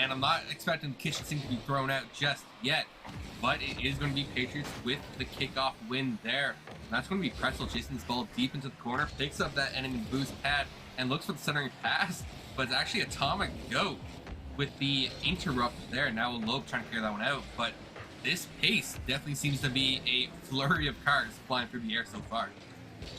and I'm not expecting the kitchen sink to be thrown out just yet, but it is going to be Patriots with the kickoff win there. And that's going to be Pretzel chasing this ball deep into the corner, picks up that enemy boost pad, and looks for the centering pass, but it's actually Atomic Goat with the interrupt there. Now Lope trying to clear that one out, but this pace definitely seems to be a flurry of cars flying through the air so far.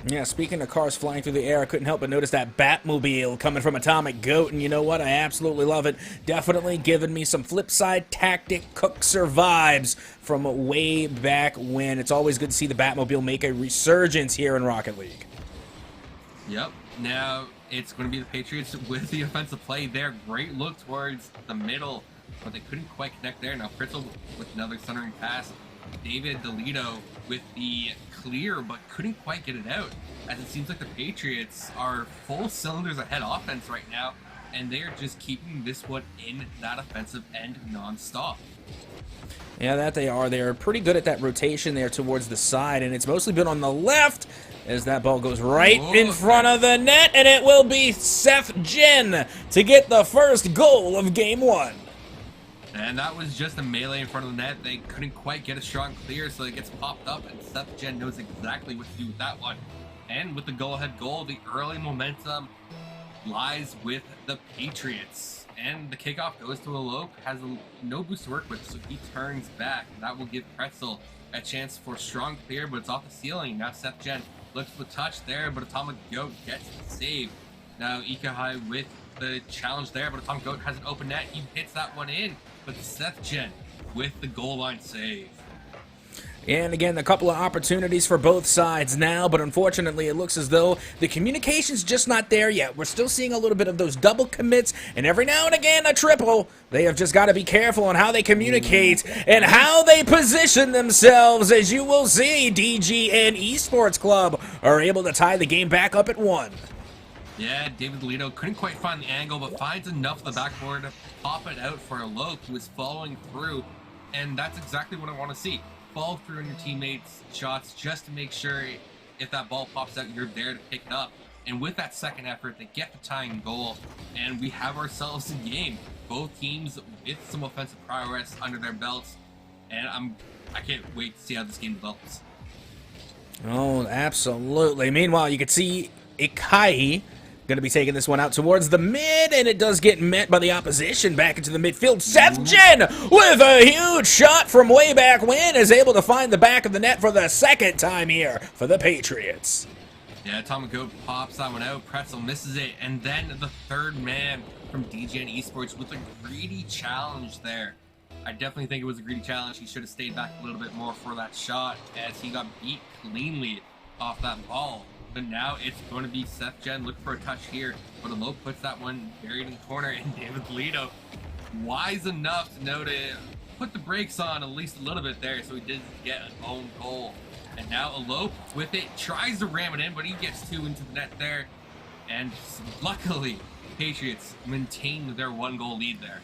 Yeah, speaking of cars flying through the air, I couldn't help but notice that Batmobile coming from Atomic Goat, and you know what? I absolutely love it. Definitely giving me some Flipside Tactic Cookser vibes from way back when. It's always good to see the Batmobile make a resurgence here in Rocket League. Yep. Now it's going to be the Patriots with the offensive play there. Great look towards the middle, but they couldn't quite connect there. Now Fritzl with another centering pass. David DeLito with the clear, but couldn't quite get it out, as it seems like the Patriots are full cylinders ahead offense right now, and they're just keeping this one in that offensive end non-stop. Yeah, that they are. They're pretty good at that rotation there towards the side, and it's mostly been on the left as that ball goes right in front of the net, and it will be Seth Jen to get the first goal of Game 1. And that was just a melee in front of the net. They couldn't quite get a strong clear, so it gets popped up, and Seth Jen knows exactly what to do with that one. And with the go-ahead goal, the early momentum lies with the Patriots. And the kickoff goes to Alope, has no boost to work with, so he turns back. That will give Pretzel a chance for strong clear, but it's off the ceiling. Now Seth Jen looks for the touch there, but Atomic Goat gets the save. Now Ikahai with the challenge there, but Atomic Goat has an open net. He hits that one in, but Seth Jen with the goal line save. And again, a couple of opportunities for both sides now, but unfortunately it looks as though the communication's just not there yet. We're still seeing a little bit of those double commits, and every now and again a triple. They have just got to be careful on how they communicate and how they position themselves. As you will see, DGN Esports Club are able to tie the game back up at 1. Yeah, David Lito couldn't quite find the angle, but finds enough of the backboard to pop it out for Alope, who is following through, and that's exactly what I want to see. Follow through on your teammates' shots just to make sure if that ball pops out, you're there to pick it up. And with that second effort, they get the tying goal, and we have ourselves a game. Both teams with some offensive prowess under their belts, and I can't wait to see how this game develops. Oh, absolutely. Meanwhile, you can see Ikai going to be taking this one out towards the mid, and it does get met by the opposition back into the midfield. Seth Jen with a huge shot from way back when is able to find the back of the net for the second time here for the Patriots. Yeah, Atomic Goat pops that one out. Pretzel misses it, and then the third man from DGN Esports with a greedy challenge there. I definitely think it was a greedy challenge. He should have stayed back a little bit more for that shot, as he got beat cleanly off that ball. But now it's going to be Seth Jen looking for a touch here, but Alope puts that one buried in the corner, and David Lito wise enough to know to put the brakes on at least a little bit there, so he didn't get an own goal. And now Alope with it tries to ram it in, but he gets 2 into the net there, and luckily Patriots maintain their 1-goal lead there.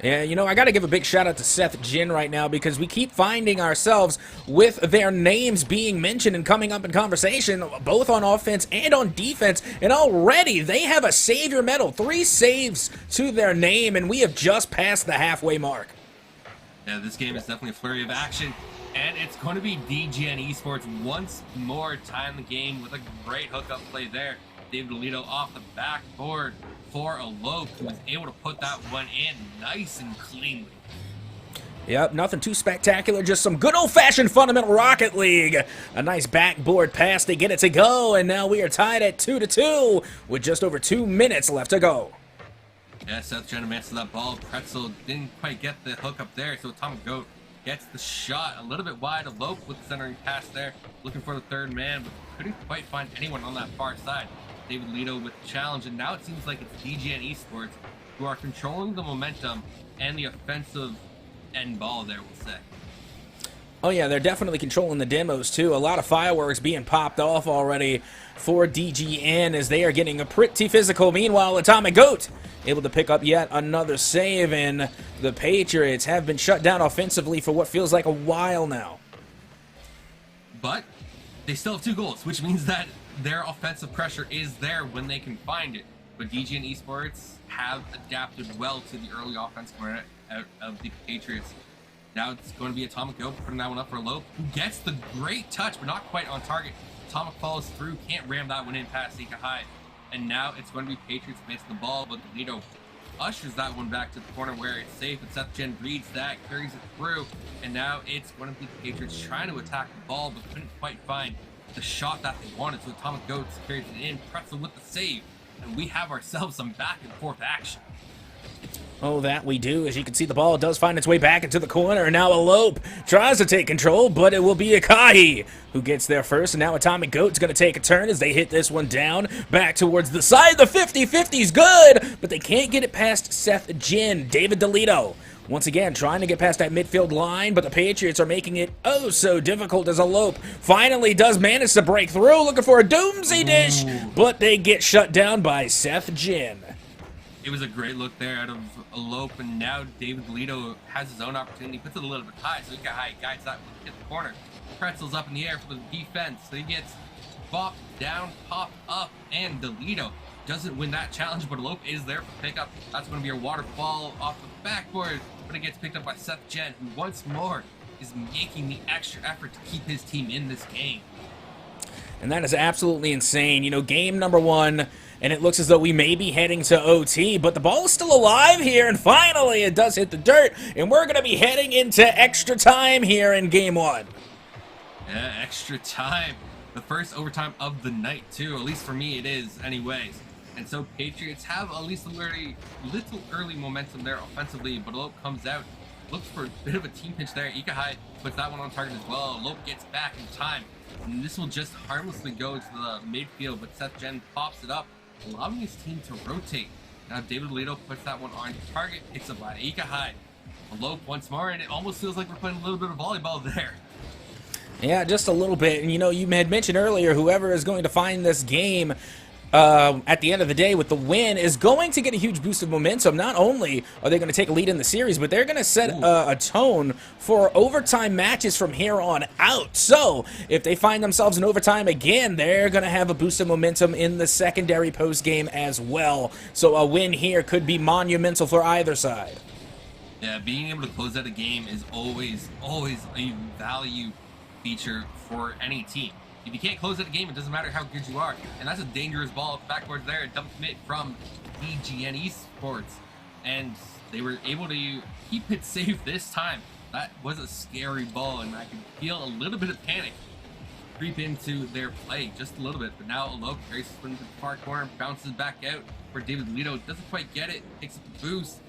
Yeah, you know, I got to give a big shout out to Seth Jin right now, because we keep finding ourselves with their names being mentioned and coming up in conversation, both on offense and on defense, and already they have a savior medal, 3 saves to their name, and we have just passed the halfway mark. Yeah, this game is definitely a flurry of action, and it's going to be DGN Esports once more tying the game with a great hookup play there. David Lito off the backboard for Alope, who was able to put that one in nice and cleanly. Yep, nothing too spectacular, just some good old-fashioned fundamental Rocket League. A nice backboard pass to get it to go, and now we are tied at 2-2 with just over 2 minutes left to go. Yeah, Seth trying to match that ball. Pretzel didn't quite get the hook up there, so Atomic Goat gets the shot a little bit wide. Alope with the centering pass there, looking for the third man, but couldn't quite find anyone on that far side. David Lito with the challenge, and now it seems like it's DGN Esports who are controlling the momentum and the offensive end ball there, we'll say. Oh yeah, they're definitely controlling the demos too. A lot of fireworks being popped off already for DGN as they are getting a pretty physical. Meanwhile, Atomic Goat able to pick up yet another save, and the Patriots have been shut down offensively for what feels like a while now. But they still have 2 goals, which means that their offensive pressure is there when they can find it. but DGN Esports have adapted well to the early offense coming out of the Patriots. Now it's going to be Atomic Go putting that one up for Lope, who gets the great touch, but not quite on target. Atomic follows through, can't ram that one in past Ika High. And now it's going to be Patriots missing the ball, but Toledo ushers that one back to the corner where it's safe, and Seth Gen reads that, carries it through, and now it's going to be the Patriots trying to attack the ball, but couldn't quite find the shot that they wanted, so Atomic Goats carries it in, Pretzel with the save, and we have ourselves some back and forth action. Oh, that we do. As you can see, the ball does find its way back into the corner, and now Elope tries to take control, but it will be Akai who gets there first, and now Atomic Goat's going to take a turn as they hit this one down, back towards the side. The 50-50's good, but they can't get it past Seth Jin. David Delito once again trying to get past that midfield line, but the Patriots are making it oh so difficult as Elope finally does manage to break through, looking for a doomsday dish, but they get shut down by Seth Jin. It was a great look there out of Elope, and now David Delito has his own opportunity, puts it a little bit high, so Ika High guides that one, hit the corner. Pretzel's up in the air for the defense, so he gets bopped down, popped up, and Delito doesn't win that challenge, but Elope is there for pickup. That's going to be a waterfall off the backboard, but it gets picked up by Seth Jen, who once more is making the extra effort to keep his team in this game. And that is absolutely insane. You know, game number one, and it looks as though we may be heading to OT, but the ball is still alive here, and finally it does hit the dirt, and we're going to be heading into extra time here in game one. Yeah, extra time. The first overtime of the night, too. At least for me, it is anyways. And so Patriots have at least a little early momentum there offensively, but Lope comes out, looks for a bit of a team pinch there. Ika High puts that one on target as well. Lope gets back in time, and this will just harmlessly go to the midfield, but Seth Jen pops it up, allowing his team to rotate. Now David Leto puts that one on target, picks up by Ika High. Lope once more, and it almost feels like we're playing a little bit of volleyball there. Yeah, just a little bit. And you know, you had mentioned earlier, whoever is going to find this game at the end of the day with the win is going to get a huge boost of momentum. Not only are they going to take a lead in the series, but they're going to set a tone for overtime matches from here on out. So if they find themselves in overtime again, they're going to have a boost of momentum in the secondary post game as well. So a win here could be monumental for either side. Yeah, being able to close out a game is always a value feature for any team. If you can't close out a game, it doesn't matter how good you are. And that's a dangerous ball backwards there, a dump commit from DGN Esports. And they were able to keep it safe this time. That was a scary ball, and I could feel a little bit of panic creep into their play, just a little bit. But now Alok races into the far corner, bounces back out for David Lito, doesn't quite get it, takes up the boost,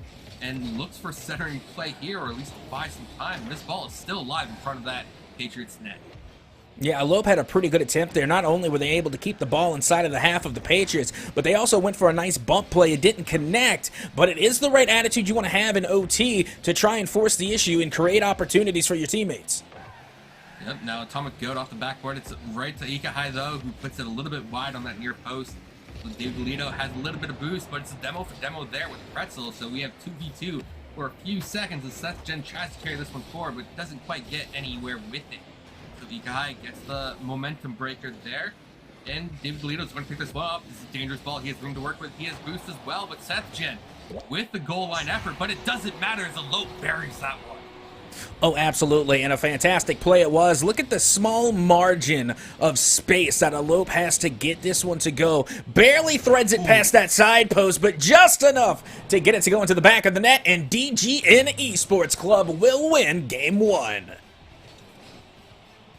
and looks for centering play here, or at least to buy some time. This ball is still alive in front of that Patriots net. Yeah, Lope had a pretty good attempt there. Not only were they able to keep the ball inside of the half of the Patriots, but they also went for a nice bump play. It didn't connect, but it is the right attitude you want to have in OT to try and force the issue and create opportunities for your teammates. Yep, now Atomic Goat off the backboard. It's right to Ika High, though, who puts it a little bit wide on that near post. So David Lito has a little bit of boost, but it's a demo for demo there with Pretzel, so we have 2v2 for a few seconds as Seth Jen tries to carry this one forward, but doesn't quite get anywhere with it. So Ika High gets the momentum breaker there, and David Lito's going to pick this one up. This is a dangerous ball. He has room to work with. He has boost as well, but Seth Jen with the goal line effort, but it doesn't matter as Elope buries that one. Oh, absolutely, and a fantastic play it was. Look at the small margin of space that Elope has to get this one to go. Barely threads it past that side post, but just enough to get it to go into the back of the net, and DGN Esports Club will win Game 1.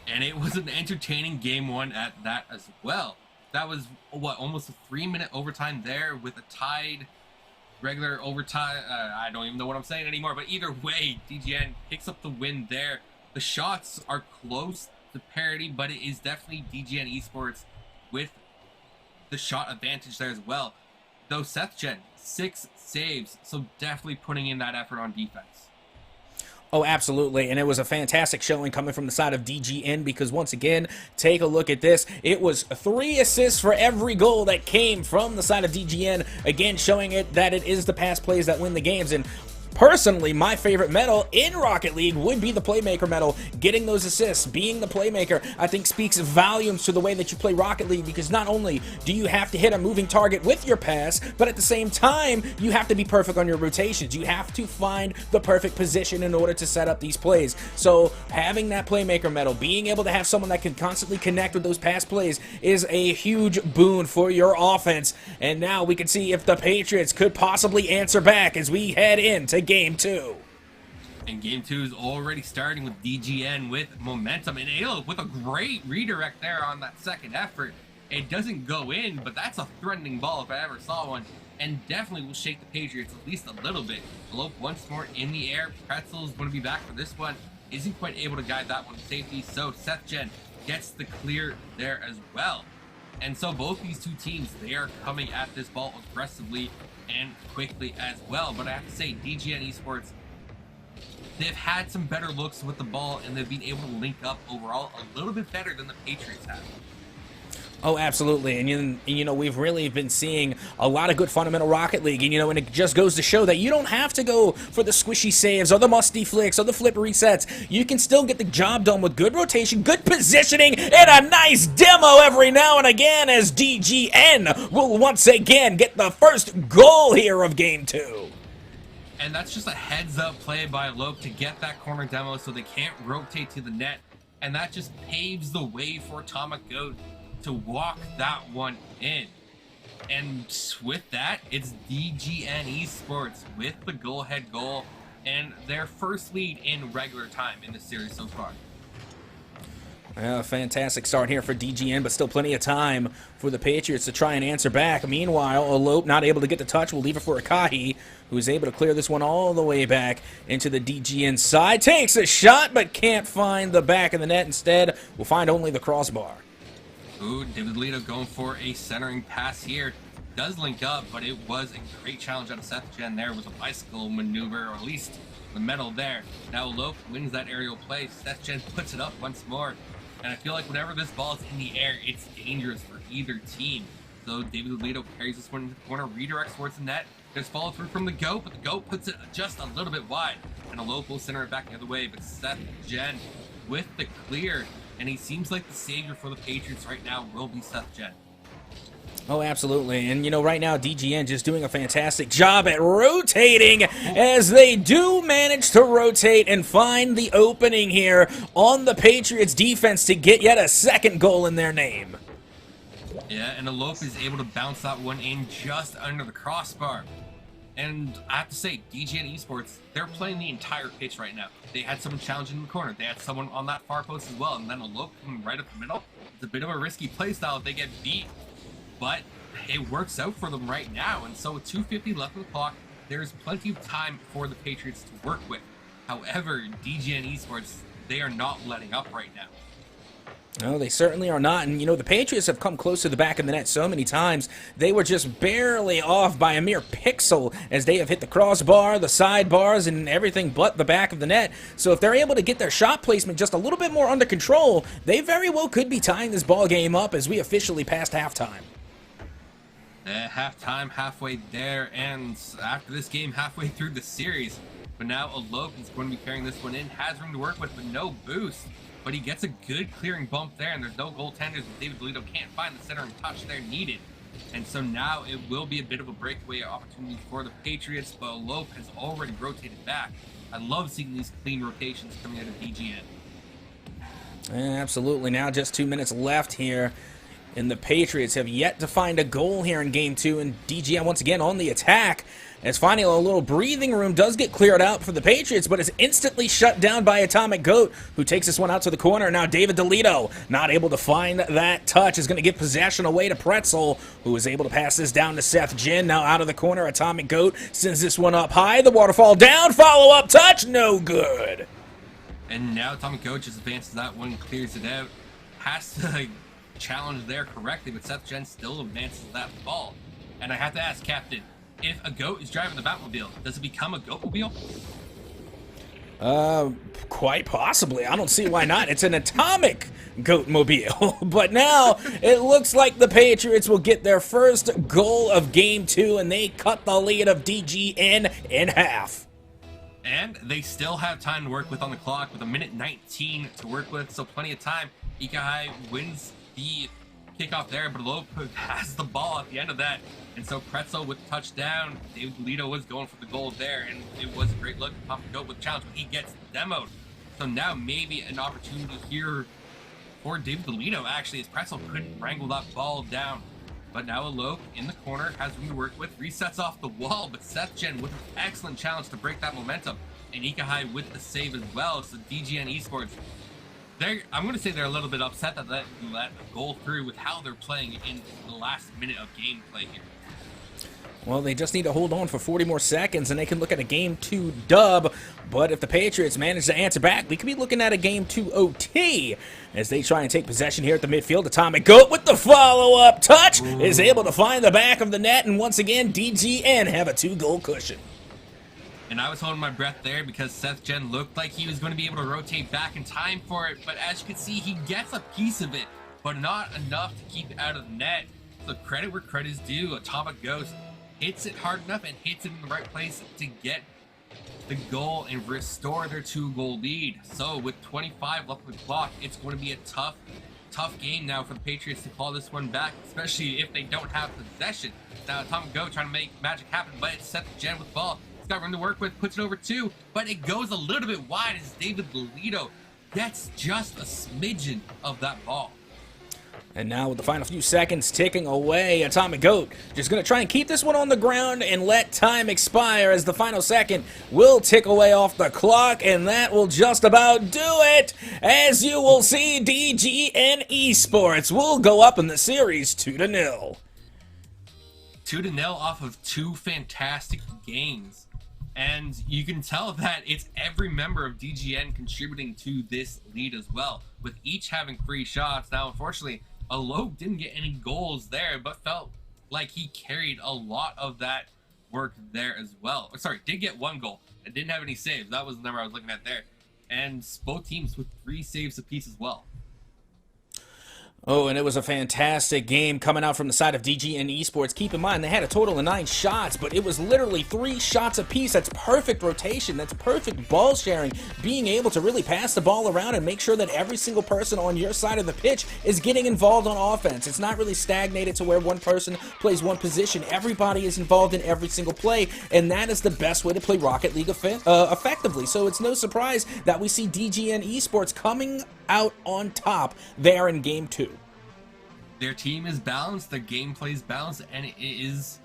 And it was an entertaining Game 1 at that as well. That was, what, almost a 3-minute overtime there with a tied regular overtime. I don't even know what I'm saying anymore, but either way, DGN picks up the win there. The shots are close to parity, but it is definitely DGN Esports with the shot advantage there as well. Though Seth Jen, 6 saves, so definitely putting in that effort on defense. Oh, absolutely, and it was a fantastic showing coming from the side of DGN because, once again, take a look at this. It was 3 assists for every goal that came from the side of DGN, again showing it that it is the pass plays that win the games. And personally, my favorite medal in Rocket League would be the Playmaker medal. Getting those assists, being the Playmaker, I think speaks volumes to the way that you play Rocket League, because not only do you have to hit a moving target with your pass, but at the same time, you have to be perfect on your rotations. You have to find the perfect position in order to set up these plays. So having that Playmaker medal, being able to have someone that can constantly connect with those pass plays is a huge boon for your offense. And now we can see if the Patriots could possibly answer back as we head into Game 2. And Game 2 is already starting with DGN with momentum. And Halo with a great redirect there on that second effort. It doesn't go in, but that's a threatening ball if I ever saw one. And definitely will shake the Patriots at least a little bit. Lope once more in the air. Pretzel's going to be back for this one. Isn't quite able to guide that one to safety. So SethGen gets the clear there as well. And so both these two teams, they are coming at this ball aggressively and quickly as well. But I have to say, DGN Esports, they've had some better looks with the ball, and they've been able to link up overall a little bit better than the Patriots have. Oh, absolutely. And you know, we've really been seeing a lot of good fundamental Rocket League. And, you know, and it just goes to show that you don't have to go for the squishy saves or the musty flicks or the flip resets. You can still get the job done with good rotation, good positioning, and a nice demo every now and again, as DGN will once again get the first goal here of Game 2. And that's just a heads-up play by Lope to get that corner demo so they can't rotate to the net. And that just paves the way for Atomic Goat to walk that one in. And with that, it's DGN Esports with the go-ahead goal and their first lead in regular time in the series so far. Fantastic start here for DGN, but still plenty of time for the Patriots to try and answer back. Meanwhile, Elope not able to get the touch. We'll leave it for Akahi, who's able to clear this one all the way back into the DGN side. Takes a shot, but can't find the back of the net. Instead, we'll find only the crossbar. Ooh, David Lito going for a centering pass here. Does link up, but it was a great challenge out of SethGen there with a bicycle maneuver, or at least the medal there. Now Lope wins that aerial play. SethGen puts it up once more. And I feel like whenever this ball is in the air, it's dangerous for either team. So David Lito carries this one into the corner, redirects towards the net. There's follow through from the GOAT, but the GOAT puts it just a little bit wide. And Lope will center it back the other way, but SethGen with the clear. And he seems like the savior for the Patriots right now will be SethGen. Oh, absolutely. And, you know, right now, DGN just doing a fantastic job at rotating as they do manage to rotate and find the opening here on the Patriots defense to get yet a second goal in their name. Yeah, and Elope is able to bounce that one in just under the crossbar. And I have to say, DGN Esports, they're playing the entire pitch right now. They had someone challenging in the corner. They had someone on that far post as well. And then Elope coming right up the middle. It's a bit of a risky play style if they get beat. But it works out for them right now. And so with 2:50 left on the clock, there's plenty of time for the Patriots to work with. However, DGN Esports, they are not letting up right now. No, they certainly are not. And, you know, the Patriots have come close to the back of the net so many times. They were just barely off by a mere pixel as they have hit the crossbar, the sidebars, and everything but the back of the net. So if they're able to get their shot placement just a little bit more under control, they very well could be tying this ball game up as we officially passed halftime. Halftime, halfway there, and after this game, halfway through the series. But now Elope is going to be carrying this one in, has room to work with, but no boost. But he gets a good clearing bump there, and there's no goaltenders, and David Lito can't find the centering touch there needed. And so now it will be a bit of a breakaway opportunity for the Patriots, but Elope has already rotated back. I love seeing these clean rotations coming out of DGN. Absolutely. Now just 2 minutes left here. And the Patriots have yet to find a goal here in Game 2, and DGN once again on the attack. As finally a little breathing room does get cleared out for the Patriots, but is instantly shut down by Atomic Goat, who takes this one out to the corner. Now David DeLito, not able to find that touch, is going to give possession away to Pretzel, who is able to pass this down to SethGen. Now out of the corner, Atomic Goat sends this one up high. The waterfall down, follow-up touch, no good. And now Atomic Goat just advances that one, clears it out. Has to challenge there correctly, but SethGen still advances that ball. And I have to ask, Captain, if a goat is driving the Batmobile, does it become a Goatmobile? Quite possibly. I don't see why not. It's an atomic Goatmobile. But now it looks like the Patriots will get their first goal of Game 2, and they cut the lead of DGN in half. And they still have time to work with on the clock with a minute 19 to work with, so plenty of time. Ika wins the kickoff there, but Lope has the ball at the end of that. And so Pretzel with the touchdown. David Galito was going for the goal there, and it was a great look. Tom Goat with the challenge, but he gets demoed. So now maybe an opportunity here for David Galito, actually, as Pretzel couldn't wrangle that ball down. But now Alok in the corner has room to work with, resets off the wall, but SethGen with an excellent challenge to break that momentum. And Ikahai with the save as well. So DGN Esports, I'm going to say they're a little bit upset that let goal through with how they're playing in the last minute of gameplay here. Well, they just need to hold on for 40 more seconds, and they can look at a Game 2 dub. But if the Patriots manage to answer back, we could be looking at a Game 2 OT as they try and take possession here at the midfield. Atomic Goat with the follow-up touch is able to find the back of the net, and once again, DGN have a 2-goal cushion. And I was holding my breath there because SethGen looked like he was going to be able to rotate back in time for it. But as you can see, he gets a piece of it, but not enough to keep it out of the net. So credit where credit is due. Atomic Ghost hits it hard enough and hits it in the right place to get the goal and restore their 2-goal lead. So with 25 left on the clock, it's going to be a tough game now for the Patriots to call this one back, especially if they don't have possession. Now Atomic Go trying to make magic happen, but it's SethGen with the ball. He's got room to work with, puts it over 2, but it goes a little bit wide as David Galito gets just a smidgen of that ball. And now with the final few seconds ticking away, Atomic Goat just going to try and keep this one on the ground and let time expire as the final second will tick away off the clock, and that will just about do it. As you will see, DGN Esports will go up in the series 2-0. 2-0 off of 2 fantastic games. And you can tell that it's every member of DGN contributing to this lead as well, with each having 3 shots. Now, unfortunately, Alok didn't get any goals there, but felt like he carried a lot of that work there as well. Sorry, did get 1 goal and didn't have any saves. That was the number I was looking at there. And both teams with 3 saves apiece as well. Oh, and it was a fantastic game coming out from the side of DGN Esports. Keep in mind, they had a total of 9 shots, but it was literally 3 shots apiece. That's perfect rotation. That's perfect ball sharing. Being able to really pass the ball around and make sure that every single person on your side of the pitch is getting involved on offense. It's not really stagnated to where one person plays one position. Everybody is involved in every single play, and that is the best way to play Rocket League effectively. So it's no surprise that we see DGN Esports coming out on top there in Game 2. Their team is balanced, their gameplay is balanced, and it is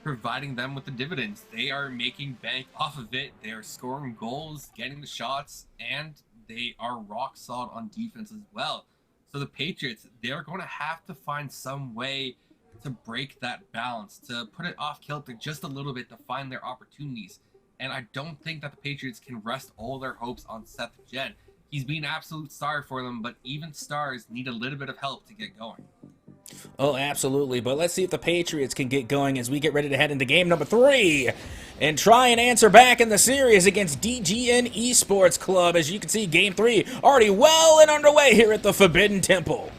providing them with the dividends. They are making bank off of it. They are scoring goals, getting the shots, and they are rock solid on defense as well. So the Patriots, they are going to have to find some way to break that balance, to put it off kilter just a little bit to find their opportunities. And I don't think that the Patriots can rest all their hopes on SethGen. He's been an absolute star for them, but even stars need a little bit of help to get going. Oh, absolutely. But let's see if the Patriots can get going as we get ready to head into game number 3 and try and answer back in the series against DGN Esports Club. As you can see, game 3 already well and underway here at the Forbidden Temple.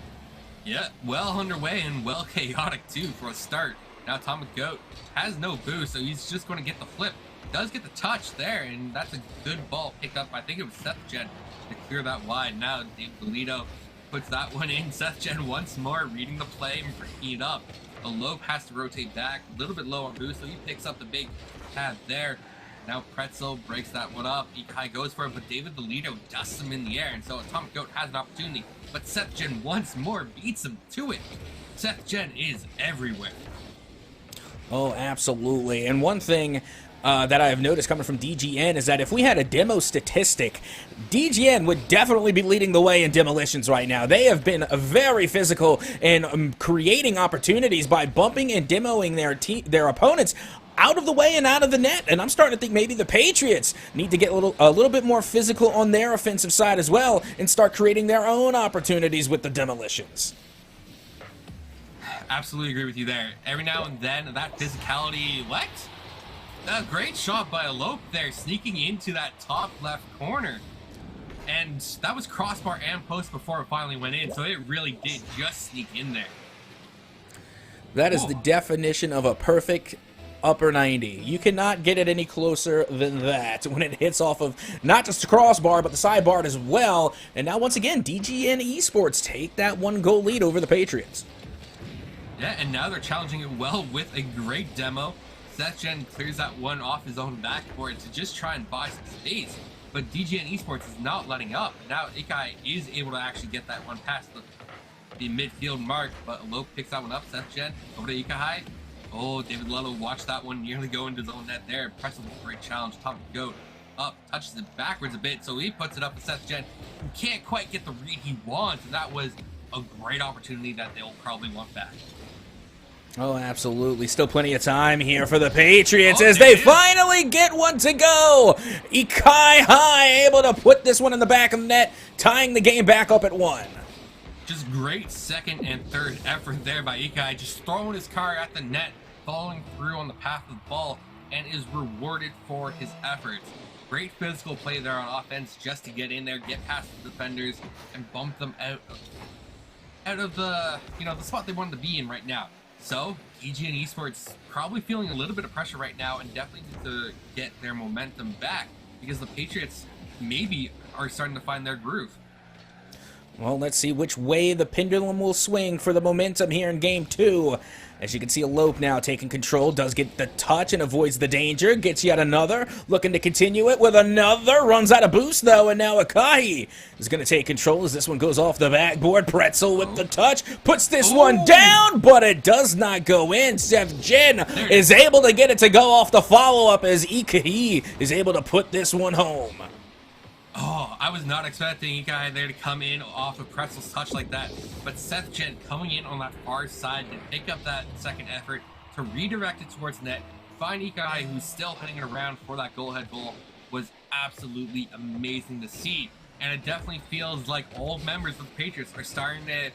Yeah, well underway and well chaotic too for a start. Now Atomic Goat has no boost, so he's just going to get the flip. Does get the touch there, and that's a good ball picked up. I think it was SethGen to clear that wide. Now David Galito puts that one in. SethGen once more reading the play and breaking it up. Alok has to rotate back, a little bit low on boost, so he picks up the big pad there. Now Pretzel breaks that one up. Ikai goes for it, but David Galito dusts him in the air, and so Atomic Goat has an opportunity. But SethGen once more beats him to it. SethGen is everywhere. Oh, absolutely. And one thing that I have noticed coming from DGN is that if we had a demo statistic, DGN would definitely be leading the way in demolitions right now. They have been very physical in creating opportunities by bumping and demoing their opponents out of the way and out of the net. And I'm starting to think maybe the Patriots need to get a little bit more physical on their offensive side as well and start creating their own opportunities with the demolitions. Absolutely agree with you there. Every now and then, that physicality, what? A great shot by Alok there, sneaking into that top left corner. And that was crossbar and post before it finally went in, so it really did just sneak in there. That is the definition of a perfect upper 90. You cannot get it any closer than that when it hits off of not just the crossbar, but the sidebar as well. And now, once again, DGN Esports take that 1-goal lead over the Patriots. Yeah, and now they're challenging it well with a great demo. SethGen clears that one off his own backboard to just try and buy some space. But DGN Esports is not letting up. Now Ikai is able to actually get that one past the midfield mark, but Lope picks that one up. SethGen over to Ikai. Oh, David Lello watched that one nearly go into his own net there. Pretzel with a great challenge. Top goat up, touches it backwards a bit, so he puts it up with SethGen. He can't quite get the read he wants, and that was a great opportunity that they'll probably want back. Oh, absolutely. Still plenty of time here for the Patriots as they finally get one to go. Ikai High able to put this one in the back of the net, tying the game back up at 1. Just great second and third effort there by Ikai, just throwing his car at the net, following through on the path of the ball, and is rewarded for his efforts. Great physical play there on offense just to get in there, get past the defenders, and bump them out of the, the spot they wanted to be in right now. So, DGN Esports probably feeling a little bit of pressure right now and definitely need to get their momentum back because the Patriots maybe are starting to find their groove. Well, let's see which way the pendulum will swing for the momentum here in Game 2. As you can see, Lope now taking control, does get the touch and avoids the danger, gets yet another, looking to continue it with another, runs out of boost though, and now Akai is going to take control as this one goes off the backboard. Pretzel with the touch, puts this one down, but it does not go in. SethGen is able to get it to go off the follow-up as Ikai is able to put this one home. Oh, I was not expecting Ikai there to come in off of Pretzel's touch like that, but SethGen coming in on that far side to pick up that second effort to redirect it towards net, find Ikai who's still hanging around for that goal-ahead goal was absolutely amazing to see. And it definitely feels like all members of the Patriots are starting to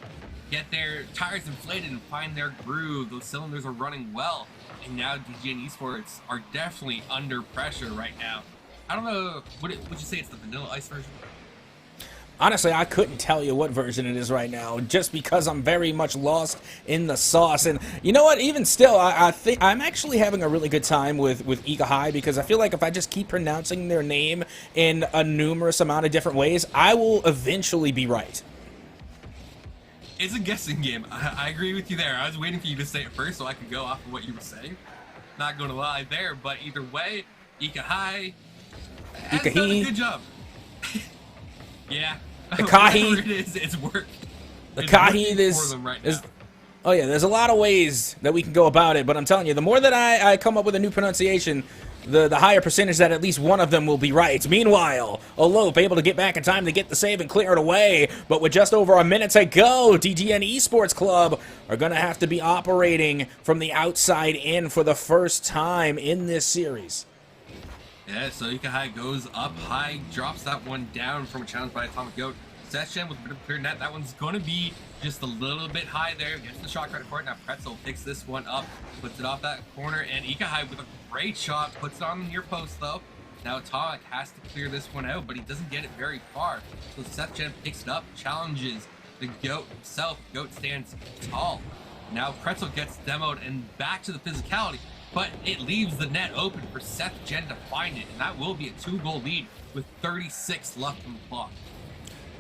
get their tires inflated and find their groove. Those cylinders are running well, and now DGN Esports are definitely under pressure right now. I don't know, would you say it's the Vanilla Ice version? Honestly, I couldn't tell you what version it is right now, just because I'm very much lost in the sauce. And you know what? Even still, I think I'm actually having a really good time with Ikai High, because I feel like if I just keep pronouncing their name in a numerous amount of different ways, I will eventually be right. It's a guessing game. I agree with you there. I was waiting for you to say it first so I could go off of what you were saying. Not going to lie there, but either way, Ikai High has done a good job. Yeah. Ikai, it is, it's work. Ikai is, right oh yeah, there's a lot of ways that we can go about it, but I'm telling you, the more that I come up with a new pronunciation, the higher percentage that at least one of them will be right. Meanwhile, Olope able to get back in time to get the save and clear it away, but with just over a minute to go, DGN Esports Club are going to have to be operating from the outside in for the first time in this series. Yeah, so Ikai High goes up high, drops that one down from a challenge by Atomic Goat. SethGen with a bit of a clear net. That one's going to be just a little bit high there. Gets the shot credit for it. Now Pretzel picks this one up, puts it off that corner, and Ikai High with a great shot, puts it on the near post though. Now Atomic has to clear this one out, but he doesn't get it very far. So SethGen picks it up, challenges the Goat himself. Goat stands tall. Now Pretzel gets demoed and back to the physicality. But it leaves the net open for SethGen to find it, and that will be a 2-goal lead with 36 left on the clock.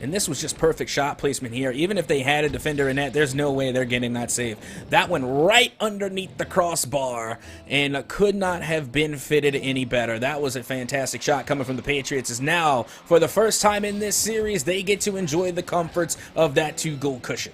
And this was just perfect shot placement here. Even if they had a defender in net, there's no way they're getting that save. That went right underneath the crossbar and could not have been fitted any better. That was a fantastic shot coming from the Patriots, as now, for the first time in this series, they get to enjoy the comforts of that 2-goal cushion.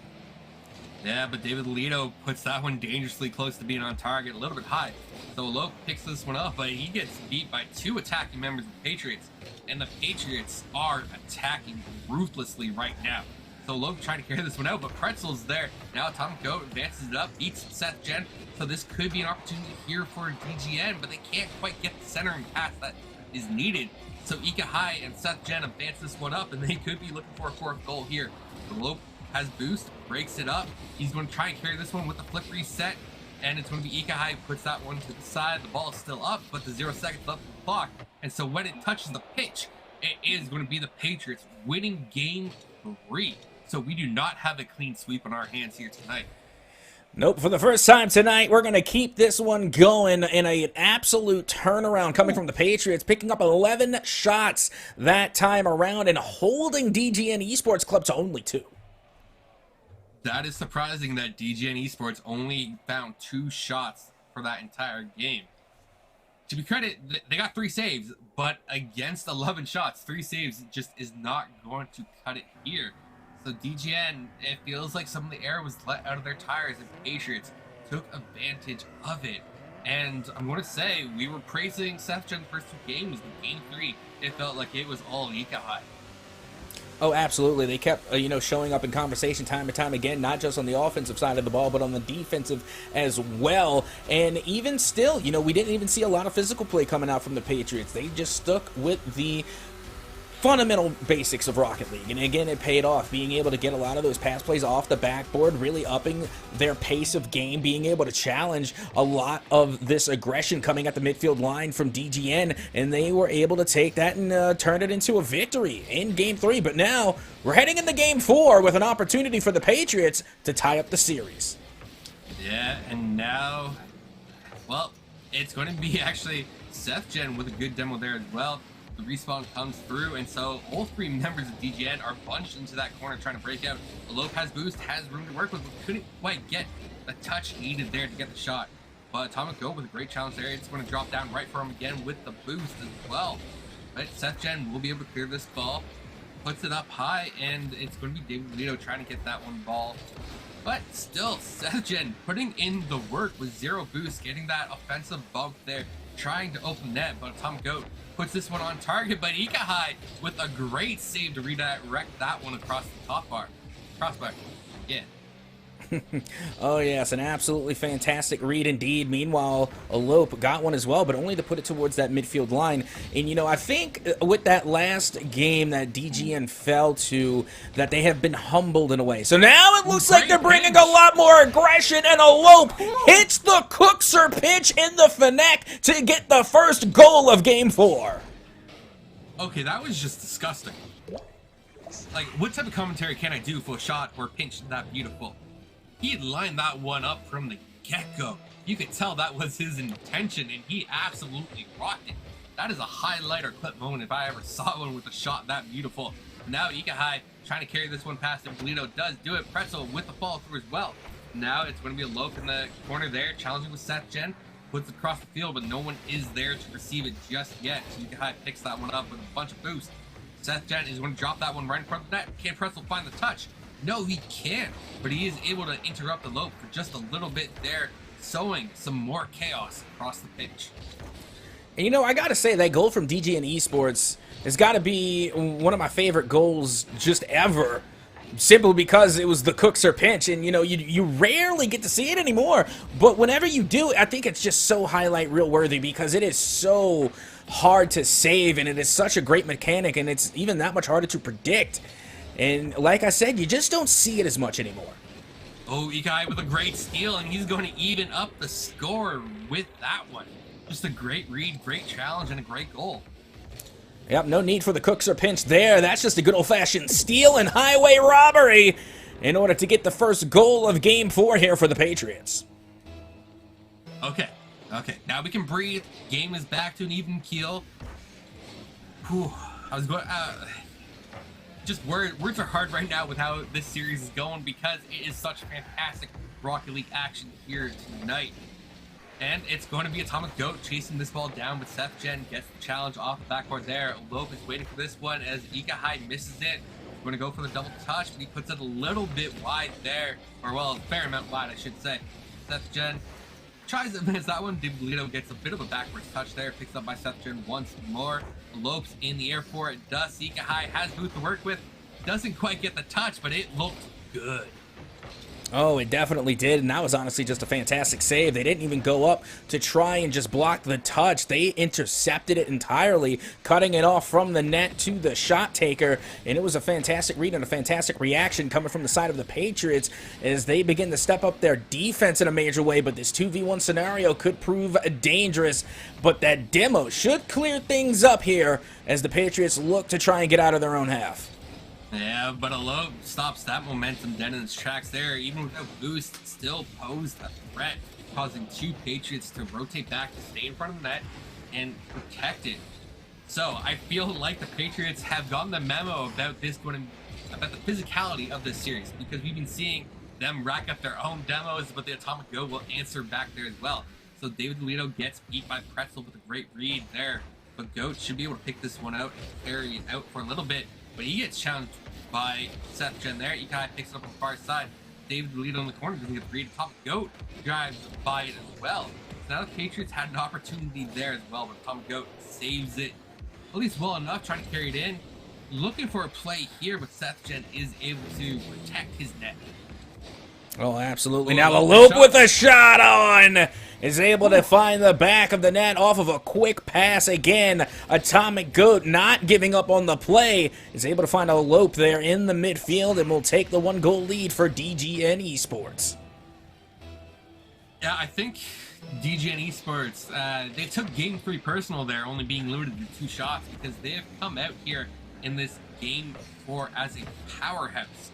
Yeah, but David Lito puts that one dangerously close to being on target, a little bit high. So Lope picks this one up, but he gets beat by 2 attacking members of the Patriots. And the Patriots are attacking ruthlessly right now. So Lope trying to carry this one out, but Pretzel's there. Now Atomic Goat advances it up, beats SethGen. So this could be an opportunity here for DGN, but they can't quite get the centering pass that is needed. So Ikai High and SethGen advance this one up, and they could be looking for a 4th goal here. The Lope has boost, breaks it up. He's going to try and carry this one with the flip reset, and it's going to be Ikai High puts that one to the side. The ball is still up, but the 0 seconds left on the clock. And so when it touches the pitch, it is going to be the Patriots winning game 3. So we do not have a clean sweep on our hands here tonight. Nope, for the first time tonight, we're going to keep this one going in an absolute turnaround coming from the Patriots, picking up 11 shots that time around and holding DGN Esports Club to only 2. That is surprising that DGN Esports only found 2 shots for that entire game. To be credit, they got 3 saves, but against 11 shots, 3 saves just is not going to cut it here. So DGN, it feels like some of the air was let out of their tires, and Patriots took advantage of it. And I'm going to say, we were praising SethGen the first 2 games, but game 3, it felt like it was all Ika High. Oh, absolutely. They kept, showing up in conversation time and time again, not just on the offensive side of the ball, but on the defensive as well. And even still, we didn't even see a lot of physical play coming out from the Patriots. They just stuck with the fundamental basics of Rocket League, and again, it paid off, being able to get a lot of those pass plays off the backboard, really upping their pace of game, being able to challenge a lot of this aggression coming at the midfield line from DGN, and they were able to take that and turn it into a victory in Game 3. But now, we're heading into Game 4 with an opportunity for the Patriots to tie up the series. Yeah, and now, well, it's going to be actually SethGen with a good demo there as well. The respawn comes through, and so all 3 members of DGN are bunched into that corner trying to break out. Alope has boost, has room to work with, but couldn't quite get the touch needed there to get the shot. But Atomic Go with a great challenge there. It's going to drop down right for him again with the boost as well. But SethGen will be able to clear this ball, puts it up high, and it's going to be David Lito trying to get that one ball. But still, SethGen putting in the work with 0 boost, getting that offensive bump there, trying to open net, but Atomic Goat puts this one on target, but Ika High with a great save to redirect that one across the top bar. Crossbar. Yeah. Oh yes, an absolutely fantastic read indeed. Meanwhile, Alope got one as well, but only to put it towards that midfield line. And I think with that last game that DGN fell to, that they have been humbled in a way. So now it looks like they're bringing a lot more aggression, and Alope hits the Cookser pitch in the Fnac to get the first goal of Game 4. Okay, that was just disgusting. Like, what type of commentary can I do for a shot or pinch that beautiful? He had lined that one up from the get-go. You could tell that was his intention, and he absolutely rocked it. That is a highlight or clip moment if I ever saw one with a shot that beautiful. Now Ika High trying to carry this one past him. Polito does do it. Pretzel with the follow through as well. Now it's going to be Alope in the corner there, challenging with SethGen. Puts it across the field, but no one is there to receive it just yet. So Ika High picks that one up with a bunch of boost. SethGen is going to drop that one right in front of the net. Can Pretzel find the touch? No, he can't, but he is able to interrupt the Alope for just a little bit there, sowing some more chaos across the pitch. And I gotta say, that goal from DGN Esports has got to be one of my favorite goals just ever. Simply because it was the Cookser pinch, and you rarely get to see it anymore. But whenever you do, I think it's just so highlight reel worthy because it is so hard to save, and it is such a great mechanic, and it's even that much harder to predict. And like I said, you just don't see it as much anymore. Oh, Ikai with a great steal, and he's going to even up the score with that one. Just a great read, great challenge, and a great goal. Yep, no need for the Cookser pinch there. That's just a good old-fashioned steal and highway robbery in order to get the first goal of Game 4 here for the Patriots. Okay. Now we can breathe. Game is back to an even keel. Whew. I was going... just words are hard right now with how this series is going because it is such fantastic Rocket League action here tonight. And it's going to be Atomic Goat chasing this ball down, but SethGen gets the challenge off the backboard there. Alope is waiting for this one as Ika High misses it. Going to go for the double touch, but he puts it a little bit wide there. Or, well, a fair amount wide, I should say. SethGen tries to miss that one. Diblito gets a bit of a backwards touch there. Picks up by SethGen once more. Alope's in the air for it. Does Ika High has Booth to work with. Doesn't quite get the touch, but it looked good. Oh, it definitely did, and that was honestly just a fantastic save. They didn't even go up to try and just block the touch. They intercepted it entirely, cutting it off from the net to the shot taker, and it was a fantastic read and a fantastic reaction coming from the side of the Patriots as they begin to step up their defense in a major way, but this 2v1 scenario could prove dangerous, but that demo should clear things up here as the Patriots look to try and get out of their own half. Yeah, but a low stops that momentum dead in its tracks there. Even without boost, still posed a threat, causing two Patriots to rotate back to stay in front of the net and protect it. So I feel like the Patriots have gotten the memo about about the physicality of this series, because we've been seeing them rack up their own demos, but the Atomic Goat will answer back there as well. So David Lito gets beat by Pretzel with a great read there, but Goat should be able to pick this one out and carry it out for a little bit, but he gets challenged by Seth Gen there. He kind of picks it up on the far side. David Lito in the corner doesn't get the read. Atomic Goat drives by it as well. So now the Patriots had an opportunity there as well, but Atomic Goat saves it at least well enough, trying to carry it in. Looking for a play here, but Seth Gen is able to protect his net. Oh, absolutely. Now the loop with a shot on is able to find the back of the net off of a quick pass again. Atomic Goat not giving up on the play is able to find a lope there in the midfield and will take the 1-goal lead for DGN Esports. Yeah, I think DGN Esports, they took game 3 personal there, only being limited to 2 shots, because they have come out here in this game 4 as a powerhouse.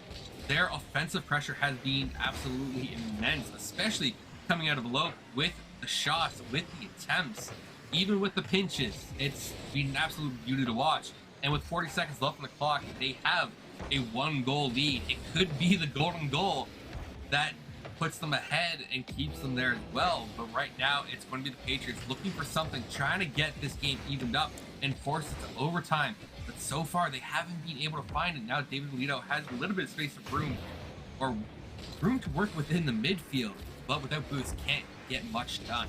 Their offensive pressure has been absolutely immense, especially coming out of low with the shots, with the attempts, even with the pinches. It's been an absolute beauty to watch. And with 40 seconds left on the clock, they have a 1-goal lead. It could be the golden goal that puts them ahead and keeps them there as well. But right now, it's going to be the Patriots looking for something, trying to get this game evened up and force it to overtime. But so far, they haven't been able to find it. Now David Lito has a little bit of space of room to work within the midfield, but without boost, can't get much done.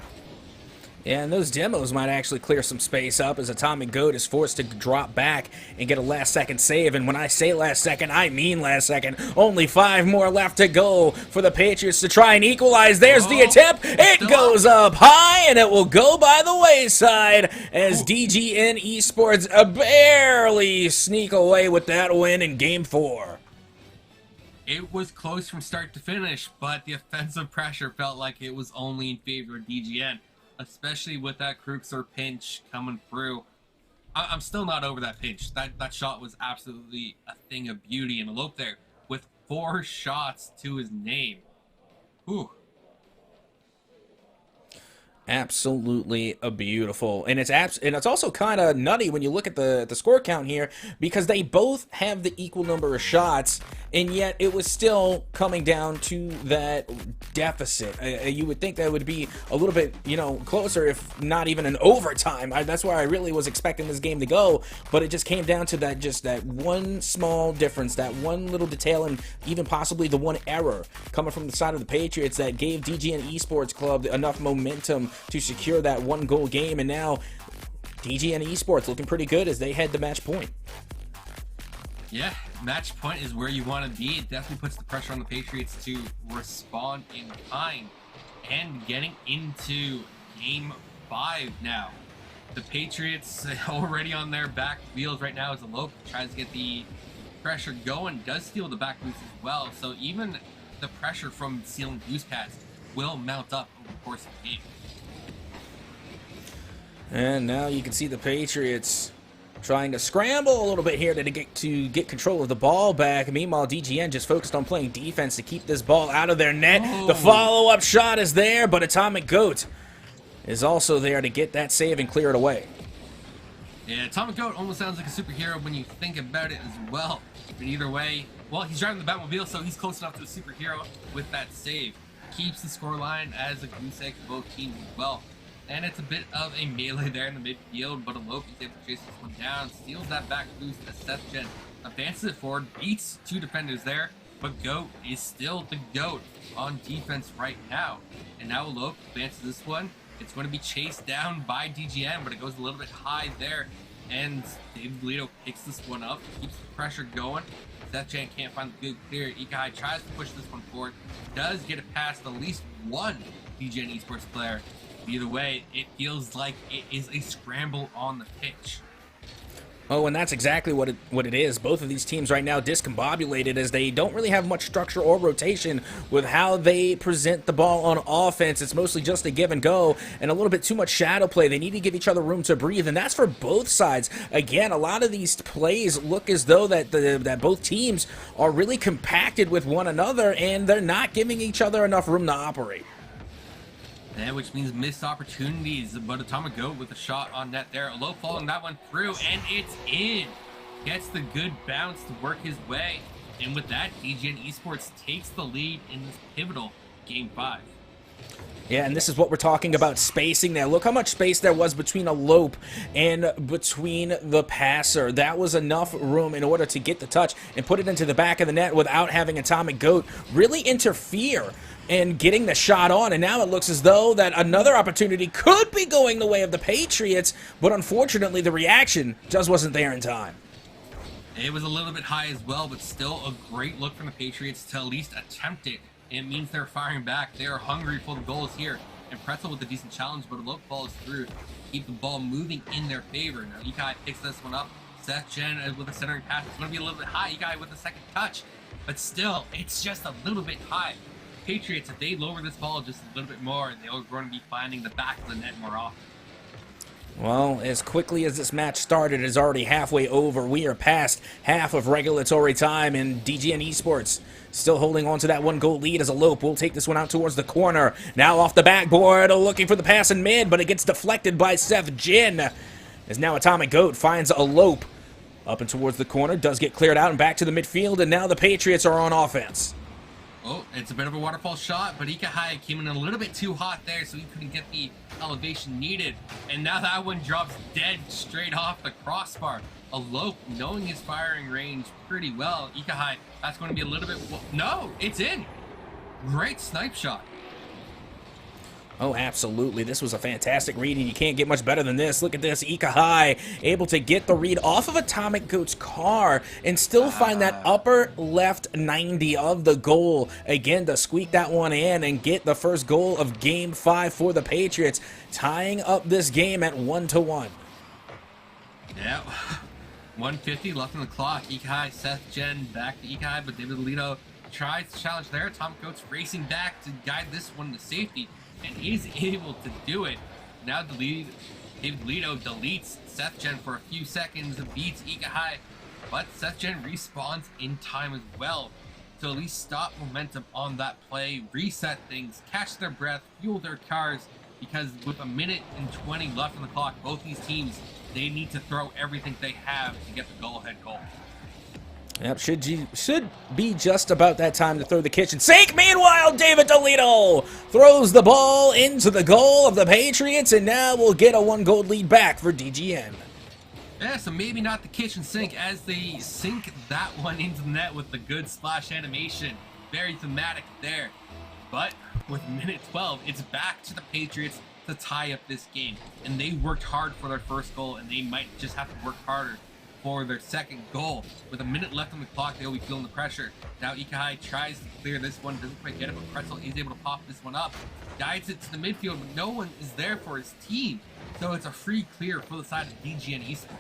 Yeah, and those demos might actually clear some space up as Atomic Goat is forced to drop back and get a last-second save. And when I say last second, I mean last second. Only 5 more left to go for the Patriots to try and equalize. There's the attempt. It goes up high, and it will go by the wayside as DGN Esports barely sneak away with that win in Game 4. It was close from start to finish, but the offensive pressure felt like it was only in favor of DGN. Especially with that Kruxer pinch coming through. I'm still not over that pinch. That shot was absolutely a thing of beauty, and a lope there with 4 shots to his name. Whew. Absolutely beautiful, and it's also kind of nutty when you look at the score count here, because they both have the equal number of shots, and yet it was still coming down to that deficit. You would think that would be a little bit, closer, if not even an overtime. That's where I really was expecting this game to go, but it just came down to that one small difference, that one little detail, and even possibly the one error coming from the side of the Patriots that gave DGN Esports Club enough momentum to secure that 1-goal game. And now DGN Esports looking pretty good as they head to match point. Yeah, match point is where you want to be. It definitely puts the pressure on the Patriots to respond in kind. And getting into Game 5 now. The Patriots already on their back wheels right now as a lope tries to get the pressure going, does steal the back boost as well. So even the pressure from stealing boost pads will mount up over the course of the game. And now you can see the Patriots trying to scramble a little bit here to get control of the ball back. Meanwhile, DGN just focused on playing defense to keep this ball out of their net. Oh. The follow-up shot is there, but Atomic Goat is also there to get that save and clear it away. Yeah, Atomic Goat almost sounds like a superhero when you think about it as well. But either way, well, he's driving the Batmobile, so he's close enough to a superhero with that save. Keeps the scoreline as a goose egg for both teams as well. And it's a bit of a melee there in the midfield, but Alope is able to chase this one down, steals that back boost as Seth Gen advances it forward, beats 2 defenders there, but Goat is still the Goat on defense right now. And now Alope advances this one. It's going to be chased down by DGN, but it goes a little bit high there, and David Lito picks this one up, keeps the pressure going. Seth Gen can't find the good clear. Ikai tries to push this one forward, does get it past at least one DGN Esports player. Either way, it feels like it is a scramble on the pitch. Oh, and that's exactly what it is. Both of these teams right now discombobulated as they don't really have much structure or rotation with how they present the ball on offense. It's mostly just a give and go and a little bit too much shadow play. They need to give each other room to breathe, and that's for both sides. Again, a lot of these plays look as though that both teams are really compacted with one another, and they're not giving each other enough room to operate. Yeah, which means missed opportunities, but Atomic Goat with a shot on net there. Low falling that one through, and it's in. Gets the good bounce to work his way. And with that, DGN Esports takes the lead in this pivotal Game 5. Yeah, and this is what we're talking about, spacing there. Look how much space there was between Elope and between the passer. That was enough room in order to get the touch and put it into the back of the net without having Atomic Goat really interfere and getting the shot on. And now it looks as though that another opportunity could be going the way of the Patriots, but unfortunately the reaction just wasn't there in time. It was a little bit high as well, but still a great look from the Patriots to at least attempt it. It means they're firing back. They are hungry for the goals here. And Pretzel with a decent challenge, but a low ball is through. Keep the ball moving in their favor. Now, Ikai picks this one up. Seth Jen with a centering pass. It's going to be a little bit high. Ikai with a second touch. But still, it's just a little bit high. Patriots, if they lower this ball just a little bit more, they're going to be finding the back of the net more often. Well, as quickly as this match started, it is already halfway over. We are past half of regulatory time, and DGN Esports still holding on to that 1-goal lead as Elope will take this one out towards the corner. Now off the backboard, looking for the pass in mid, but it gets deflected by Seth Jin. As now Atomic Goat finds Elope up and towards the corner, does get cleared out and back to the midfield, and now the Patriots are on offense. Oh, it's a bit of a waterfall shot, but Ikahai came in a little bit too hot there, so he couldn't get the elevation needed. And now that one drops dead straight off the crossbar. Elope, knowing his firing range pretty well. Ikahai, that's going to be a little bit... No, it's in! Great snipe shot. Oh, absolutely. This was a fantastic read, and you can't get much better than this. Look at this. Ikahai able to get the read off of Atomic Goat's car and still find that upper left 90 of the goal. Again, to squeak that one in and get the first goal of Game 5 for the Patriots, tying up this game at 1-1. Yeah. 1:50 left on the clock. Ikahai, Seth Jen back to Ikahai, but David Alito tries to challenge there. Atomic Goat's racing back to guide this one to safety. And he's able to do it. Now David Lito deletes Seth Jen for a few seconds, beats Ikahai, but Seth Jen respawns in time as well to at least stop momentum on that play, reset things, catch their breath, fuel their cars, because with 1:20 left on the clock, both these teams, they need to throw everything they have to get the go-ahead goal. Yep, should be just about that time to throw the kitchen sink. Meanwhile, David Dolito throws the ball into the goal of the Patriots, and now we'll get a 1-goal lead back for DGN. Yeah, so maybe not the kitchen sink as they sink that one into the net with the good splash animation. Very thematic there. But with 1:12, it's back to the Patriots to tie up this game. And they worked hard for their first goal, and they might just have to work harder for their second goal. With a minute left on the clock, they'll be feeling the pressure. Now Ikahai tries to clear this one, doesn't quite get it, but Pretzel is able to pop this one up. Guides it to the midfield, but no one is there for his team. So it's a free clear for the side of DGN Esports.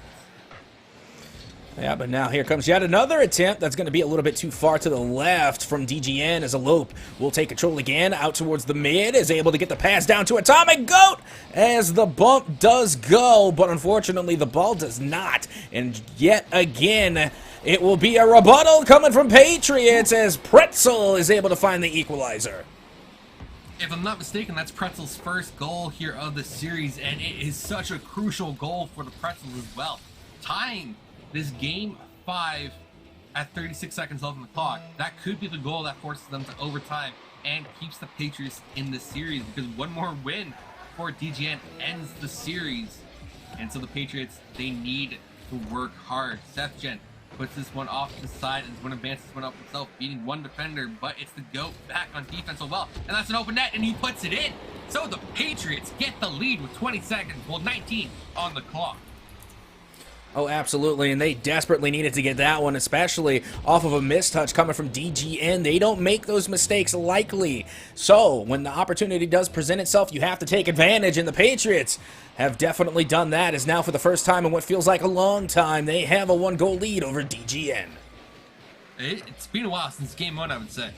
Yeah, but now here comes yet another attempt that's going to be a little bit too far to the left from DGN as Elope will take control again out towards the mid, is able to get the pass down to Atomic Goat as the bump does go, but unfortunately the ball does not. And yet again, it will be a rebuttal coming from Patriots as Pretzel is able to find the equalizer. If I'm not mistaken, that's Pretzel's first goal here of the series, and it is such a crucial goal for the Pretzels as well. Tying this Game 5 at 36 seconds left on the clock. That could be the goal that forces them to overtime and keeps the Patriots in the series, because one more win for DGN ends the series. And so the Patriots, they need to work hard. Seth Jen puts this one off to the side and is going to advance this one up himself, beating one defender, but it's the GOAT back on defense so well. And that's an open net, and he puts it in. So the Patriots get the lead with 20 seconds, well, 19 on the clock. Oh, absolutely, and they desperately needed to get that one, especially off of a mistouch coming from DGN. They don't make those mistakes lightly. So, when the opportunity does present itself, you have to take advantage, and the Patriots have definitely done that, as now for the first time in what feels like a long time, they have a 1-goal lead over DGN. It's been a while since game 1, I would say.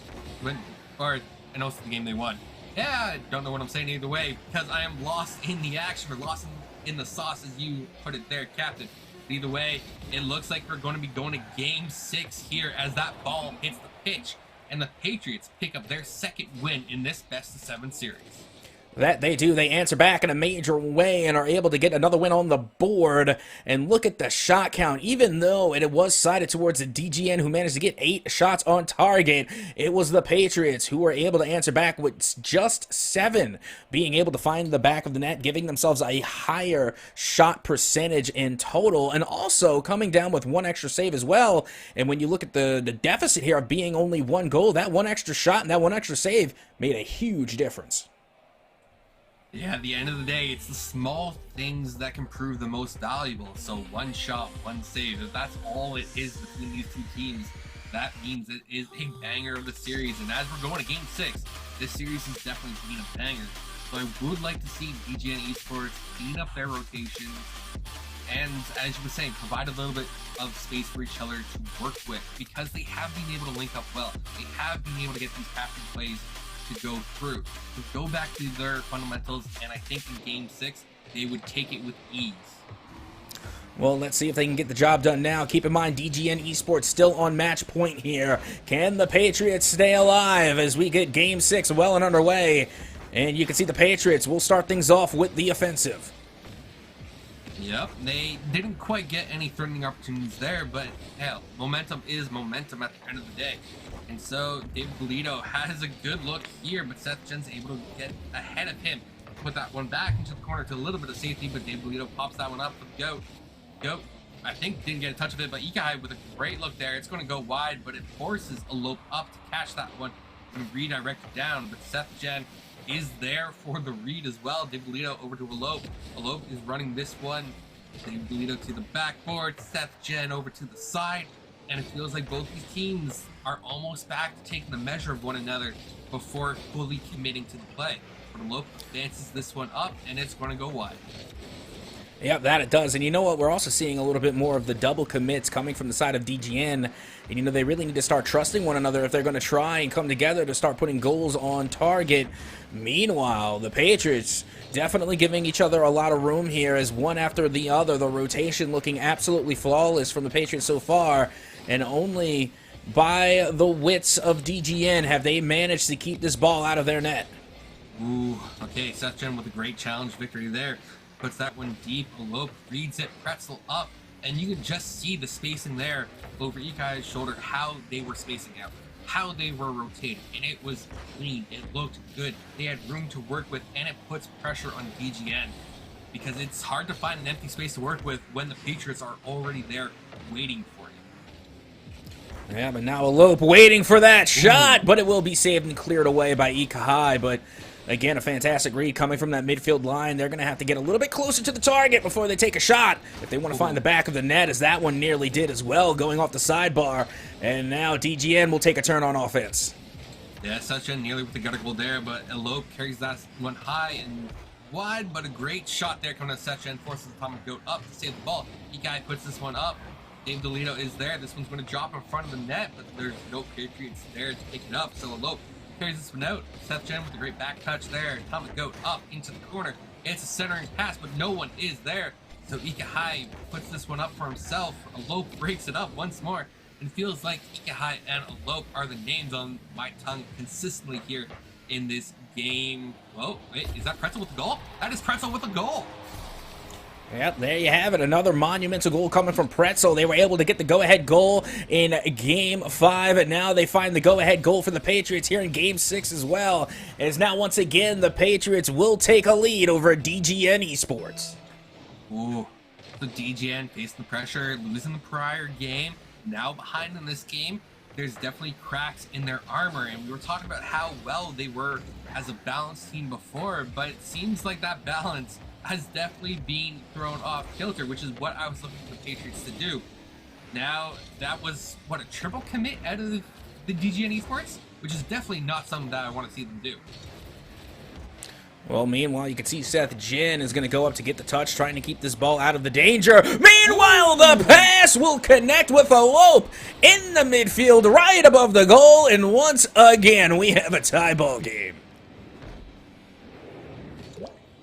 And also the game they won. Yeah, I don't know what I'm saying either way, because I am lost in the action, or lost in the sauce, as you put it there, Captain. Either way, it looks like we're going to be going to game 6 here as that ball hits the pitch, and the Patriots pick up their second win in this best-of-7 series. That they do. They answer back in a major way and are able to get another win on the board. And look at the shot count. Even though it was sided towards the DGN, who managed to get 8 shots on target, it was the Patriots who were able to answer back with just 7, being able to find the back of the net, giving themselves a higher shot percentage in total, and also coming down with 1 extra save as well. And when you look at the deficit here of being only 1 goal, that 1 extra shot and that 1 extra save made a huge difference. Yeah, at the end of the day, it's the small things that can prove the most valuable. So 1 shot, 1 save, if that's all it is between these two teams, that means it is a banger of the series. And as we're going to game 6, this series has definitely been a banger. So I would like to see DGN Esports clean up their rotations and, as you were saying, provide a little bit of space for each other to work with, because they have been able to link up well. They have been able to get these passing plays to go through, to go back to their fundamentals, and I think in game 6 they would take it with ease. Well, let's see if they can get the job done now. Keep in mind, DGN Esports still on match point here. Can the Patriots stay alive as we get game 6 well and underway? And you can see the Patriots will start things off with the offensive. Yep, they didn't quite get any threatening opportunities there, but hell, momentum is momentum at the end of the day. And so David Bolito has a good look here, but Seth Jen's able to get ahead of him. Put that one back into the corner to a little bit of safety, but David Bolito pops that one up for the Goat. I think didn't get a touch of it, but Ikai with a great look there. It's going to go wide, but it forces Elope up to catch that one and redirect it down. But Seth Jen is there for the read as well. David Bolito over to Elope. Elope is running this one. David Bolito to the backboard. Seth Jen over to the side. And it feels like both these teams are almost back to taking the measure of one another before fully committing to the play. But Elope advances this one up, and it's going to go wide. Yep, that it does. And you know what? We're also seeing a little bit more of the double commits coming from the side of DGN. And, you know, they really need to start trusting one another if they're going to try and come together to start putting goals on target. Meanwhile, the Patriots definitely giving each other a lot of room here as one after the other. The rotation looking absolutely flawless from the Patriots so far. And only by the wits of DGN have they managed to keep this ball out of their net. Ooh, okay, Seth Jen with a great challenge victory there. Puts that one deep. Elope reads it, pretzel up, and you can just see the spacing there over Ikai's shoulder, how they were spacing out, how they were rotating, and it was clean. It looked good. They had room to work with, and it puts pressure on DGN because it's hard to find an empty space to work with when the Patriots are already there waiting for you. Yeah, but now Elope waiting for that shot, but it will be saved and cleared away by Ikai. But again, a fantastic read coming from that midfield line. They're going to have to get a little bit closer to the target before they take a shot if they want to find the back of the net, as that one nearly did as well, going off the sidebar. And now DGN will take a turn on offense. Yeah, Seth Jen nearly with the gutter goal there, but Elope carries that one high and wide, but a great shot there coming to Seth Jen, forces the Atomic Goat up to save the ball. Ikai puts this one up. Dave Delito is there. This one's going to drop in front of the net, but there's no Patriots there to pick it up. So Elope carries this one out. Seth Jen with a great back touch there. Atomic Goat up into the corner. It's a centering pass, but no one is there. So Ikai puts this one up for himself. Elope breaks it up once more. And feels like Ikai and Elope are the names on my tongue consistently here in this game. Whoa, wait, is that Pretzel with the goal? That is Pretzel with the goal. Yep, there you have it. Another monumental goal coming from Pretzel. They were able to get the go-ahead goal in Game 5, and now they find the go-ahead goal for the Patriots here in Game 6 as well. As now, once again, the Patriots will take a lead over DGN Esports. Ooh, the DGN facing the pressure, losing the prior game, now behind in this game. There's definitely cracks in their armor, and we were talking about how well they were as a balanced team before, but it seems like that balance has definitely been thrown off kilter, which is what I was looking for the Patriots to do. Now, that was, what, a triple commit out of the DGN Esports? Which is definitely not something that I want to see them do. Well, meanwhile, you can see Seth Jin is going to go up to get the touch, trying to keep this ball out of the danger. Meanwhile, the pass will connect with a lope in the midfield, right above the goal, and once again, we have a tie ball game.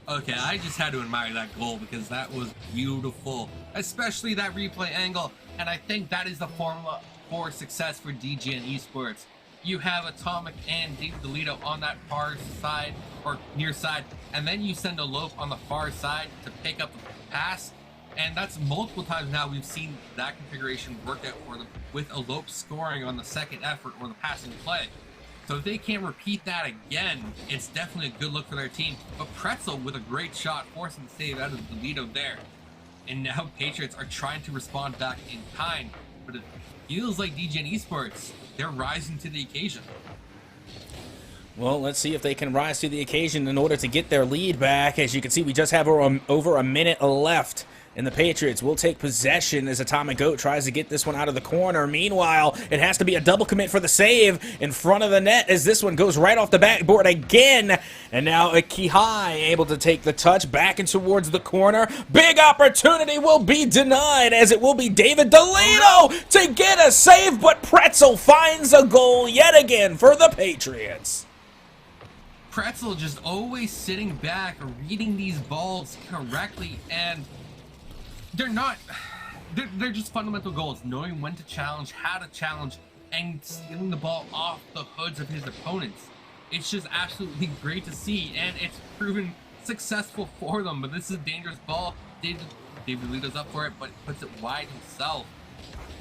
Okay, I just had to admire that goal because that was beautiful, especially that replay angle, and I think that is the formula for success for DGN Esports. You have Atomic and David DeLito on that far side, or near side, and then you send a lope on the far side to pick up the pass, and that's multiple times now we've seen that configuration work out for them, with a lope scoring on the second effort or the passing play. So if they can't repeat that again, it's definitely a good look for their team. But Pretzel with a great shot, forcing the save out of DeLito there. And now Patriots are trying to respond back in kind, but it feels like DGN Esports, they're rising to the occasion. Well, let's see if they can rise to the occasion in order to get their lead back. As you can see, we just have over a minute left. And the Patriots will take possession as Atomic Goat tries to get this one out of the corner. Meanwhile, it has to be a double commit for the save in front of the net as this one goes right off the backboard again. And now Kihai able to take the touch back and towards the corner. Big opportunity will be denied as it will be David DeLito to get a save, but Pretzel finds a goal yet again for the Patriots. Pretzel just always sitting back, reading these balls correctly, and they're just fundamental goals, knowing when to challenge, how to challenge, and stealing the ball off the hoods of his opponents. It's just absolutely great to see, and it's proven successful for them. But this is a dangerous ball. David DeLito's up for it, but puts it wide himself.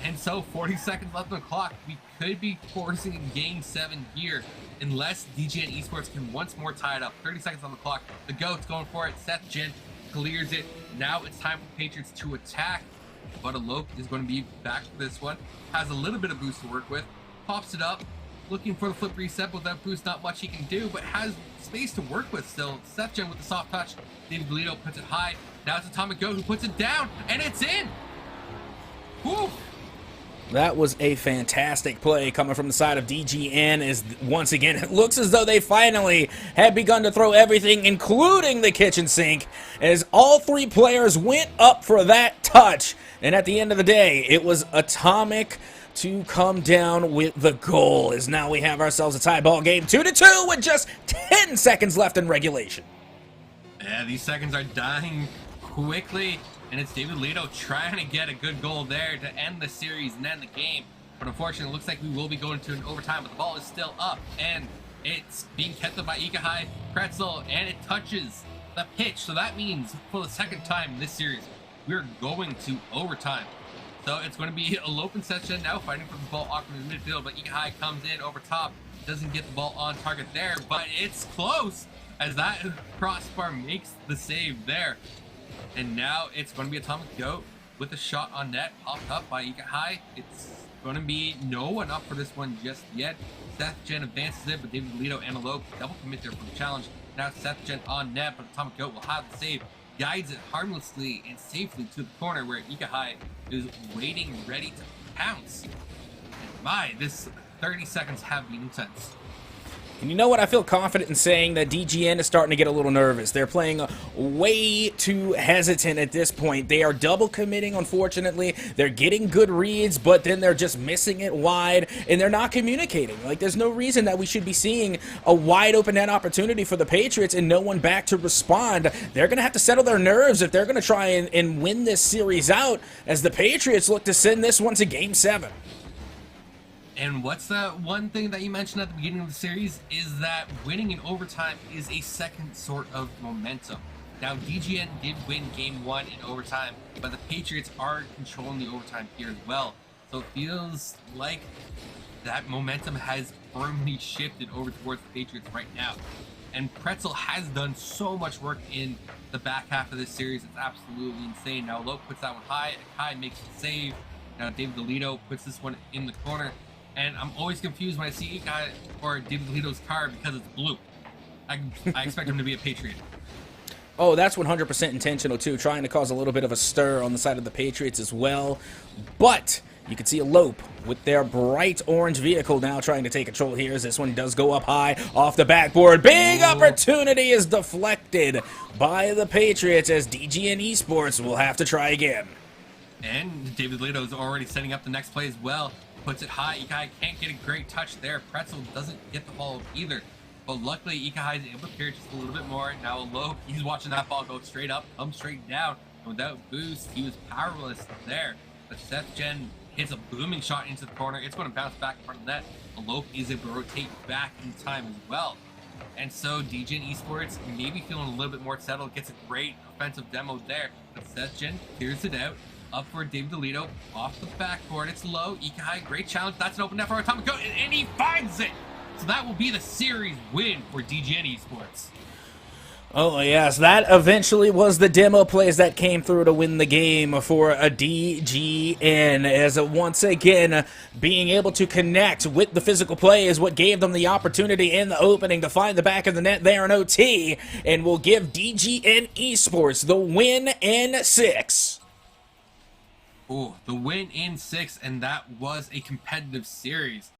And so 40 seconds left on the clock. We could be forcing a game 7 here unless DGN Esports can once more tie it up. 30 seconds on the clock. The GOAT's going for it. Seth Jin clears it. Now it's time for the Patriots to attack. But Alok is going to be back for this one. Has a little bit of boost to work with. Pops it up. Looking for the flip reset. With that boost, not much he can do, but has space to work with still. Seth Jin with the soft touch. David DeLito puts it high. Now it's Atomic Goat who puts it down. And it's in! Whew! That was a fantastic play coming from the side of DGN as once again it looks as though they finally had begun to throw everything, including the kitchen sink, as all three players went up for that touch. And at the end of the day, it was Atomic to come down with the goal, as now we have ourselves a tie ball game 2-2 with just 10 seconds left in regulation. Yeah, these seconds are dying quickly. And it's David DeLito trying to get a good goal there to end the series and end the game. But unfortunately, it looks like we will be going to an overtime, but the ball is still up. And it's being kept up by Ikahai Pretzel, and it touches the pitch. So that means for the second time this series, we're going to overtime. So it's going to be a Lopen session now, fighting for the ball off in the midfield. But Ikahai comes in over top, doesn't get the ball on target there, but it's close as that crossbar makes the save there. And now it's going to be Atomic Goat with a shot on net, popped up by Ikahai. It's going to be no one up for this one just yet. Seth Jin advances it, but David DeLito and Alok double commit there for the challenge. Now Seth Jin on net, but Atomic Goat will have the save. Guides it harmlessly and safely to the corner where Ikahai is waiting, ready to pounce. And my, this 30 seconds have been intense. And you know what? I feel confident in saying that DGN is starting to get a little nervous. They're playing way too hesitant at this point. They are double committing, unfortunately. They're getting good reads, but then they're just missing it wide, and they're not communicating. Like, there's no reason that we should be seeing a wide open net opportunity for the Patriots and no one back to respond. They're going to have to settle their nerves if they're going to try and win this series out, as the Patriots look to send this one to Game 7. And what's the one thing that you mentioned at the beginning of the series is that winning in overtime is a second sort of momentum. Now, DGN did win Game 1 in overtime, but the Patriots are controlling the overtime here as well. So it feels like that momentum has firmly shifted over towards the Patriots right now. And Pretzel has done so much work in the back half of this series. It's absolutely insane. Now, Loke puts that one high. Akai makes the save. Now, David DeLito puts this one in the corner. And I'm always confused when I see Ikai or David DeLito's car because it's blue. I expect him to be a Patriot. Oh, that's 100% intentional, too, trying to cause a little bit of a stir on the side of the Patriots as well. But you can see a Lope with their bright orange vehicle now trying to take control here as this one does go up high off the backboard. Big opportunity is deflected by the Patriots as DGN Esports will have to try again. And David Lito is already setting up the next play as well. Puts it high. Ikai can't get a great touch there. Pretzel doesn't get the ball either. But luckily, Ikai is able to clear just a little bit more. Now Lope, he's watching that ball go straight up, come straight down. And without boost, he was powerless there. But Seth Gen hits a booming shot into the corner. It's going to bounce back in front of the net. Lope is able to rotate back in time as well. And so DGN Esports maybe feeling a little bit more settled, gets a great offensive demo there. But Seth Gen clears it out. Up for David DeLito, off the backboard. It's low. Ikai, great challenge. That's an open net for Atomic Go, and he finds it. So that will be the series win for DGN Esports. Oh, yes, that eventually was the demo plays that came through to win the game for a DGN, as once again, being able to connect with the physical play is what gave them the opportunity in the opening to find the back of the net there in OT, and will give DGN Esports the win in 6. Oh, the win in 6, and that was a competitive series.